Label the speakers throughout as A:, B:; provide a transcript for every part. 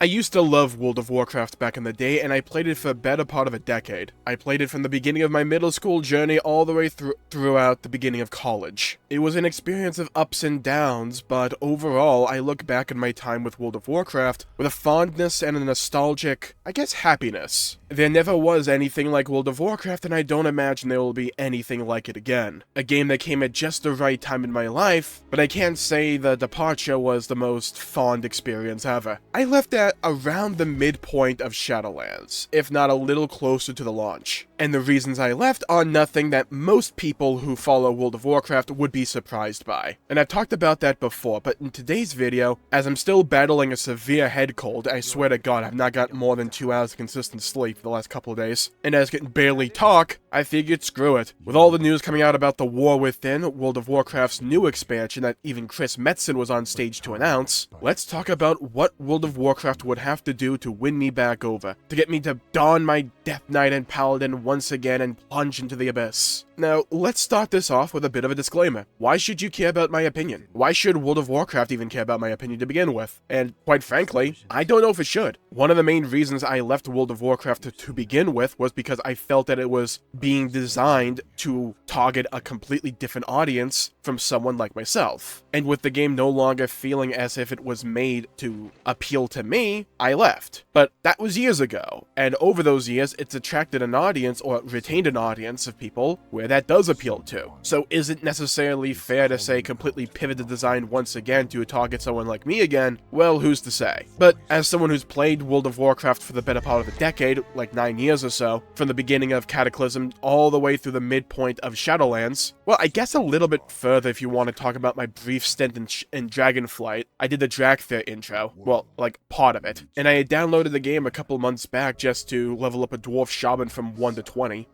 A: I used to love World of Warcraft back in the day, and I played it for a better part of a decade. I played it from the beginning of my middle school journey all the way throughout the beginning of college. It was an experience of ups and downs, but overall, I look back at my time with World of Warcraft with a fondness and a nostalgic, I guess, happiness. There never was anything like World of Warcraft, and I don't imagine there will be anything like it again. A game that came at just the right time in my life, but I can't say the departure was the most fond experience ever. I left at around the midpoint of Shadowlands, if not a little closer to the launch. And the reasons I left are nothing that most people who follow World of Warcraft would be surprised by. And I've talked about that before, but in today's video, as I'm still battling a severe head cold, I swear to God I've not got more than 2 hours of consistent sleep for the last couple of days, and as I can barely talk, I figured screw it. With all the news coming out about the War Within, World of Warcraft's new expansion that even Chris Metzen was on stage to announce, let's talk about what World of Warcraft would have to do to win me back over, to get me to don my Death Knight and Paladin once again and plunge into the abyss. Now, let's start this off with a bit of a disclaimer. Why should you care about my opinion? Why should World of Warcraft even care about my opinion to begin with? And quite frankly, I don't know if it should. One of the main reasons I left World of Warcraft to begin with was because I felt that it was being designed to target a completely different audience from someone like myself. And with the game no longer feeling as if it was made to appeal to me, I left. But that was years ago, and over those years, it's attracted an audience, or retained an audience of people where that does appeal to. So is it necessarily fair to say completely pivot the design once again to target someone like me again? Well, who's to say? But as someone who's played World of Warcraft for the better part of a decade, like 9 years or so, from the beginning of Cataclysm all the way through the midpoint of Shadowlands, well, I guess a little bit further if you want to talk about my brief stint in Dragonflight, I did the Dragfair intro, well, like part of it, and I had downloaded the game a couple months back just to level up a Dwarf Shaman from 1 to 20.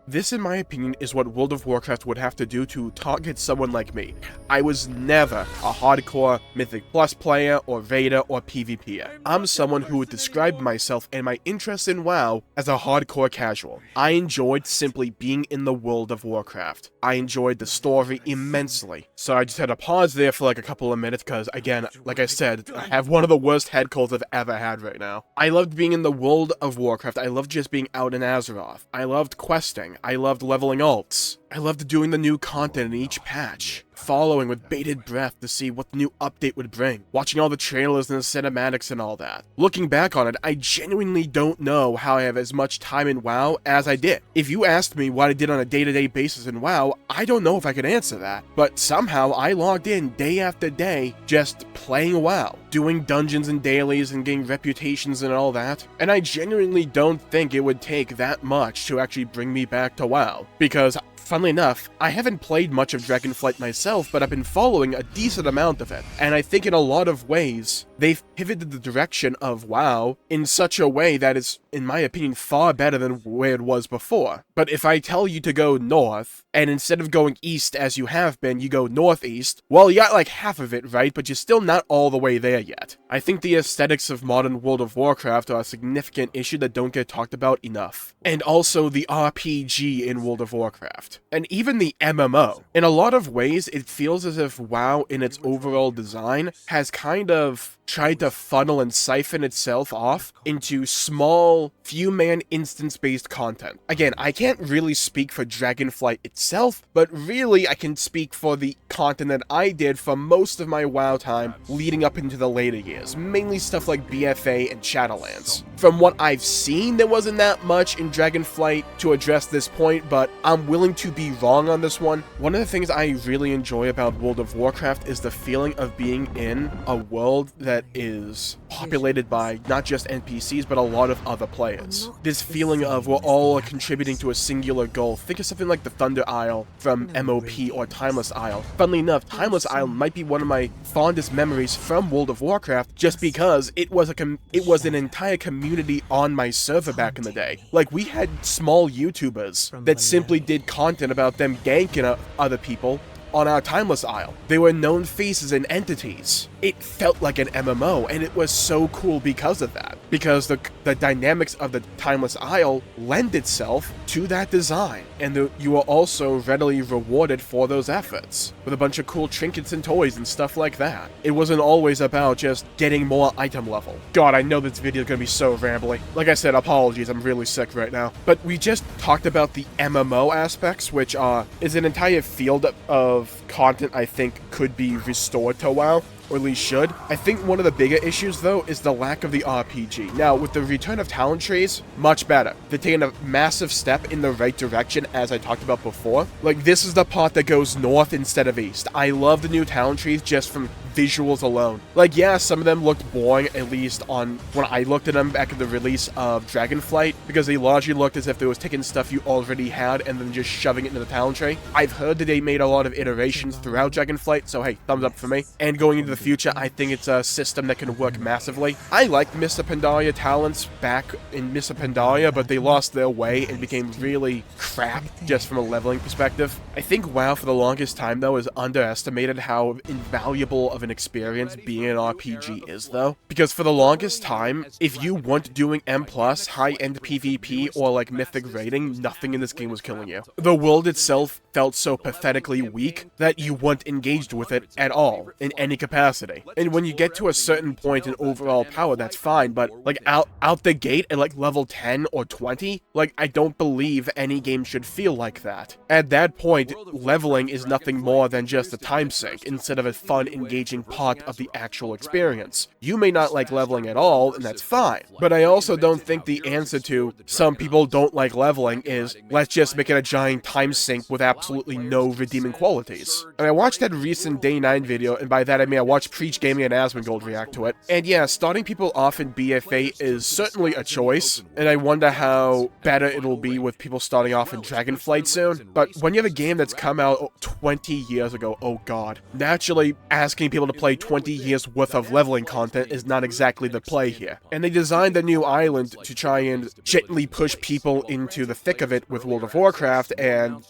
A: This, in my opinion, is what World of Warcraft would have to do to target someone like me. I was never a hardcore Mythic Plus player, or Raider, or PvPer. I'm someone who would describe myself and my interest in WoW as a hardcore casual. I enjoyed simply being in the World of Warcraft. I enjoyed the story immensely. So I just had to pause there for like a couple of minutes because, again, like I said, I have one of the worst head colds I've ever had right now. I loved being in the World of Warcraft. I loved just being out in Azeroth. I loved questing. I loved leveling alts. I loved doing the new content in each patch, following with bated breath to see what the new update would bring, watching all the trailers and the cinematics and all that. Looking back on it, I genuinely don't know how I have as much time in WoW as I did. If you asked me what I did on a day-to-day basis in WoW, I don't know if I could answer that. But somehow I logged in day after day just playing WoW, doing dungeons and dailies and getting reputations and all that. And I genuinely don't think it would take that much to actually bring me back to WoW, because funnily enough, I haven't played much of Dragonflight myself, but I've been following a decent amount of it, and I think in a lot of ways, they've pivoted the direction of WoW in such a way that is, in my opinion, far better than where it was before. But if I tell you to go north, and instead of going east as you have been, you go northeast, well, you got like half of it right, but you're still not all the way there yet. I think the aesthetics of modern World of Warcraft are a significant issue that don't get talked about enough. And also the RPG in World of Warcraft. And even the MMO. In a lot of ways, it feels as if WoW in its overall design has kind of tried to funnel and siphon itself off into small, few-man instance-based content. Again, I can't really speak for Dragonflight itself, but really I can speak for the content that I did for most of my WoW time leading up into the later years, mainly stuff like BFA and Shadowlands. From what I've seen, there wasn't that much in Dragonflight to address this point, but I'm willing to be wrong on this one. One of the things I really enjoy about World of Warcraft is the feeling of being in a world that is populated by not just NPCs, but a lot of other players. This feeling of we're all contributing to a singular goal. Think of something like the Thunder Isle from MOP or Timeless Isle. Funnily enough, Timeless Isle might be one of my fondest memories from World of Warcraft just because it was an entire community on my server back in the day. Like, we had small YouTubers that simply did content about them ganking other people on our Timeless Isle. They were known faces and entities. It felt like an MMO, and it was so cool because of that. Because the dynamics of the Timeless Isle lend itself to that design, and you are also readily rewarded for those efforts, with a bunch of cool trinkets and toys and stuff like that. It wasn't always about just getting more item level. God, I know this video is going to be so rambly. Like I said, apologies, I'm really sick right now. But we just talked about the MMO aspects, which is an entire field of content I think could be restored to WoW, or at least should. I think one of the bigger issues, though, is the lack of the RPG. Now, with the return of talent trees, much better. They're taking a massive step in the right direction, as I talked about before. Like, this is the part that goes north instead of east. I love the new talent trees just from visuals alone. Like, yeah, some of them looked boring, at least on when I looked at them back at the release of Dragonflight, because they largely looked as if they was taking stuff you already had and then just shoving it into the talent tree. I've heard that they made a lot of iterations throughout Dragonflight, so hey, thumbs up for me. And going into the future, I think it's a system that can work massively. I liked Mr. Pandaria talents back in Mr. Pandaria, but they lost their way and became really crap just from a leveling perspective. I think WoW for the longest time, though, has underestimated how invaluable of an experience being an RPG is, though. Because for the longest time, if you weren't doing M+, high-end PvP, or like mythic raiding, nothing in this game was killing you. The world itself felt so pathetically weak that you weren't engaged with it at all, in any capacity. And when you get to a certain point in overall power, that's fine, but like out the gate at like level 10 or 20, like I don't believe any game should feel like that. At that point, leveling is nothing more than just a time sink instead of a fun, engaging part of the actual experience. You may not like leveling at all, and that's fine, but I also don't think the answer to some people don't like leveling is let's just make it a giant time sink with absolutely no redeeming qualities. And I watched that recent Day 9 video, and by that I mean I watched Preach Gaming and Asmongold react to it. And yeah, starting people off in BFA is certainly a choice, and I wonder how better it'll be with people starting off in Dragonflight soon. But when you have a game that's come out 20 years ago, oh god, naturally asking people to play 20 years worth of leveling content is not exactly the play here. And they designed the new island to try and gently push people into the thick of it with World of Warcraft, and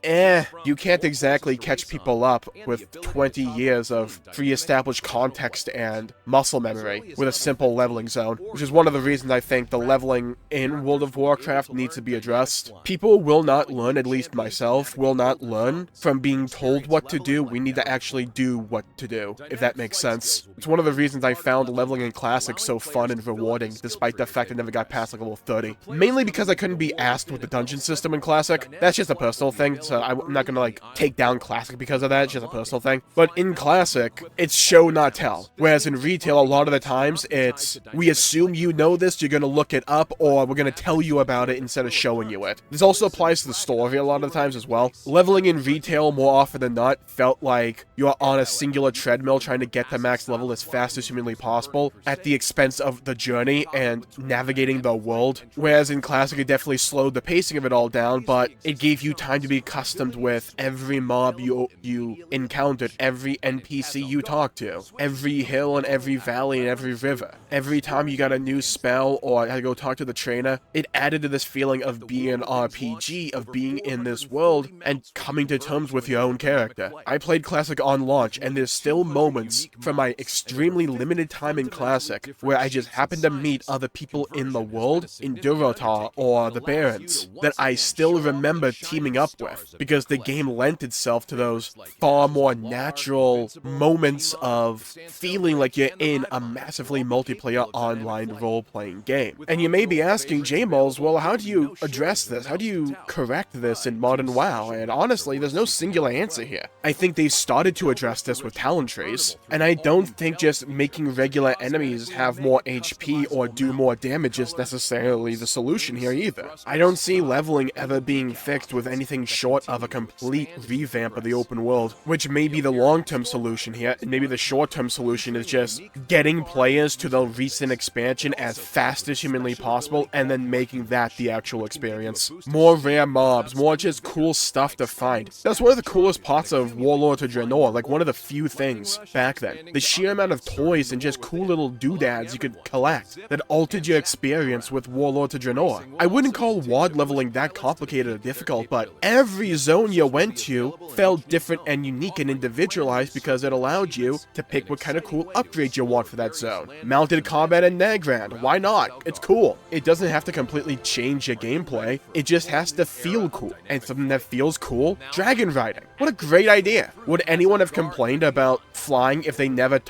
A: you can't exactly catch people up with 20 years of pre-established context and muscle memory with a simple leveling zone, which is one of the reasons I think the leveling in World of Warcraft needs to be addressed. People will not learn, at least myself, will not learn from being told what to do. We need to actually do what to do, if that makes sense. It's one of the reasons I found leveling in Classic so fun and rewarding, despite the fact I never got past like level 30. Mainly because I couldn't be asked with the dungeon system in Classic. That's just a personal thing, so I'm not gonna like take down Classic because of that, it's just a personal thing. But in Classic, it's show not tell. Whereas in retail, a lot of the times, it's we assume you know this, you're gonna look it up, or we're gonna tell you about it instead of showing you it. This also applies to the story a lot of the times as well. Leveling in retail, more often than not, felt like you're on a singular treadmill trying to get to max level as fast as humanly possible at the expense of the journey and navigating the world. Whereas in Classic, it definitely slowed the pacing of it all down, but it gave you time to be accustomed with every mob you encountered, every NPC you talked to, every hill and every valley and every river. Every time you got a new spell or had to go talk to the trainer, it added to this feeling of being an RPG, of being in this world and coming to terms with your own character. I played Classic on launch, and there's still moments from my extremely limited time in Classic where I just happen to meet other people in the world, in Durotar or the Barrens, that I still remember teaming up with, because the game lent itself to those far more natural moments of feeling like you're in a massively multiplayer online role-playing game. And you may be asking, Jmulls, well, how do you address this? How do you correct this in modern WoW? And honestly, there's no singular answer here. I think they've started to address this with talent trees, and I don't think just making regular enemies have more HP or do more damage is necessarily the solution here either. I don't see leveling ever being fixed with anything short of a complete revamp of the open world, which may be the long-term solution here, and maybe the short-term solution is just getting players to the recent expansion as fast as humanly possible, and then making that the actual experience. More rare mobs, more just cool stuff to find. That's one of the coolest parts of Warlords of Draenor, like one of the few things back then. The sheer amount of toys and just cool little doodads you could collect that altered your experience with Warlords of Draenor. I wouldn't call WoD leveling that complicated or difficult, but every zone you you went to felt different and unique and individualized because it allowed you to pick what kind of cool upgrades you want for that zone. Mounted combat and Nagrand, why not? It's cool. It doesn't have to completely change your gameplay, it just has to feel cool. And something that feels cool, dragon riding. What a great idea. Would anyone have complained about flying if they never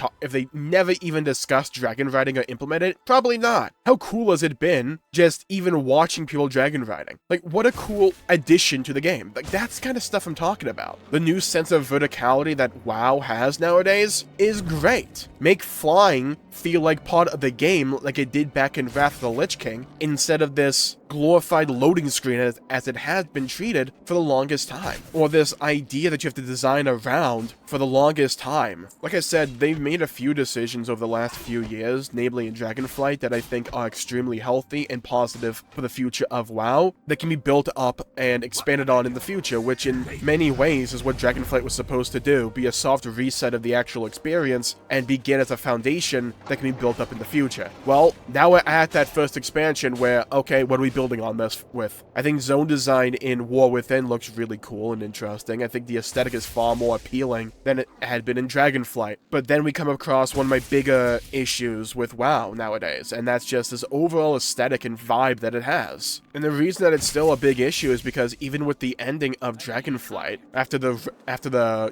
A: even discussed dragon riding or implemented it? Probably not. How cool has it been just even watching people dragon riding? Like, what a cool addition to the game. Like, that's the kind of stuff I'm talking about. The new sense of verticality that WoW has nowadays is great. Make flying feel like part of the game like it did back in Wrath of the Lich King, instead of this glorified loading screen as it has been treated for the longest time. Or this idea that you have to design around for the longest time. Like I said, they've made a few decisions over the last few years, namely in Dragonflight, that I think are extremely healthy and positive for the future of WoW, that can be built up and expanded on in the future, which in many ways is what Dragonflight was supposed to do, be a soft reset of the actual experience and begin as a foundation that can be built up in the future. Well, now we're at that first expansion where, okay, what are we building on this with? I think zone design in War Within looks really cool and interesting. I think the aesthetic is far more appealing than it had been in Dragonflight. But then we come across one of my bigger issues with WoW nowadays, and that's just this overall aesthetic and vibe that it has. And the reason that it's still a big issue is because even with the ending of Dragonflight, after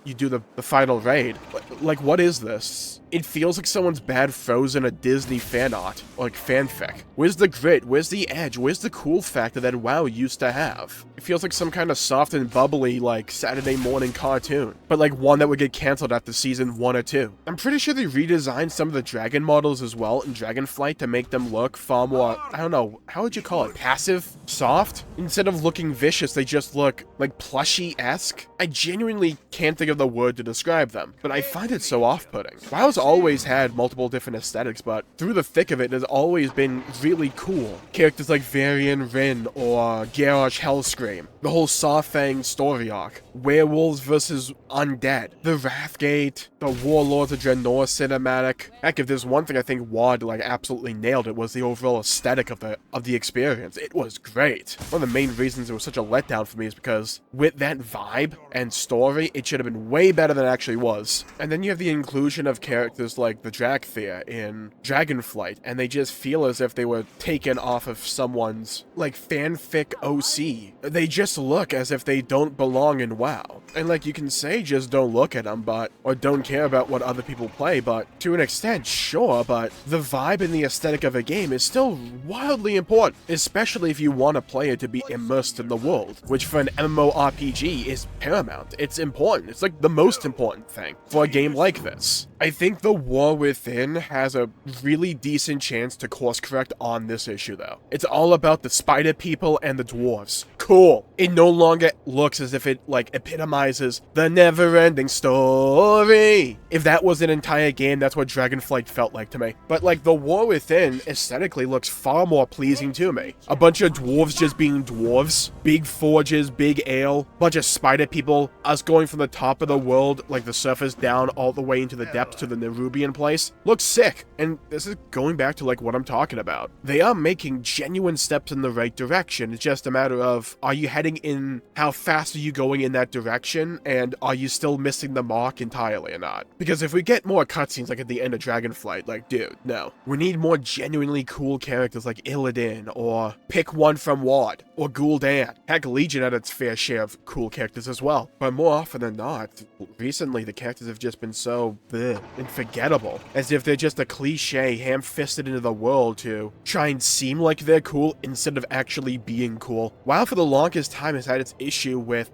A: you do the final raid, like, what is this? It feels like someone's bad frozen a Disney fan art, or like fanfic. Where's the grit? Where's the edge? Where's the cool factor that WoW used to have? It feels like some kind of soft and bubbly, like, Saturday morning cartoon, but like one that would get cancelled after season 1 or 2. I'm pretty sure they redesigned some of the dragon models as well in Dragonflight to make them look far more, I don't know, how would you call it? Passive? Soft? Instead of looking vicious, they just look like plushy-esque. I genuinely can't think of the word to describe them, but I find it so off-putting. WoW's always had multiple different aesthetics, but through the thick of it, has always been really cool. Characters like Varian Rin or Garrosh Hellscream, the whole Sawfang story arc, werewolves versus undead, the Wrathgate, the Warlords of Draenor cinematic. Heck, if there's one thing I think WoD like absolutely nailed, it was the overall aesthetic of the experience. It was great. One of the main reasons it was such a letdown for me is because with that vibe and story, it should have been way better than it actually was. And then you have the inclusion of characters like the Dracthea in Dragonflight, and they just feel as if they were taken off of someone's like fanfic OC. They just look as if they don't belong in WoW. And like, you can say just don't look at them, or don't care about what other people play, but to an extent, sure, but the vibe and the aesthetic of a game is still wildly important, especially if you want a player to be immersed in the world, which for an MMORPG is paramount. It's important. It's like the most important thing for a game like this. I think the War Within has a really decent chance to course correct on this issue though. It's all about the spider people and the dwarves. Cool. It no longer looks as if it like epitomizes the never-ending story. If that was an entire game, that's what Dragonflight felt like to me. But like, the War Within aesthetically looks far more pleasing to me. A bunch of dwarves just being dwarves, big forges, big ale, bunch of spider people, us going from the top of the world, like the surface, down all the way into the depths to the Nerubian place. Looks sick. And this is going back to like what I'm talking about. They are making genuine steps in the right direction. It's just a matter of, are you heading in, how fast are you going in that direction, and are you still missing the mark entirely or not? Because if we get more cutscenes like at the end of Dragonflight, like, dude, no. We need more genuinely cool characters like Illidan, or pick one from WoD, or Gul'dan. Heck, Legion had its fair share of cool characters as well. But more often than not, recently the characters have just been so bleh and forgettable. As if they're just a cliche ham-fisted into the world to try and seem like they're cool instead of actually being cool. WoW for the longest time has had its issue with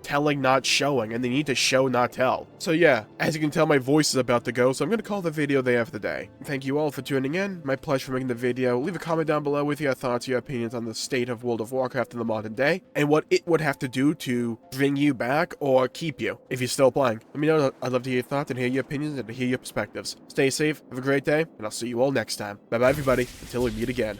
A: telling not showing, and they need to show not tell. So yeah, as you can tell, my voice is about to go, so I'm gonna call the video there for the day. Thank you all for tuning in. My pleasure for making the video. Leave a comment down below with your thoughts, your opinions on the state of World of Warcraft in the modern day, and what it would have to do to bring you back or keep you if you're still playing. Let me know. I'd love to hear your thoughts and hear your opinions and to hear your perspectives. Stay safe, have a great day, and I'll see you all next time. Bye bye everybody, until we meet again.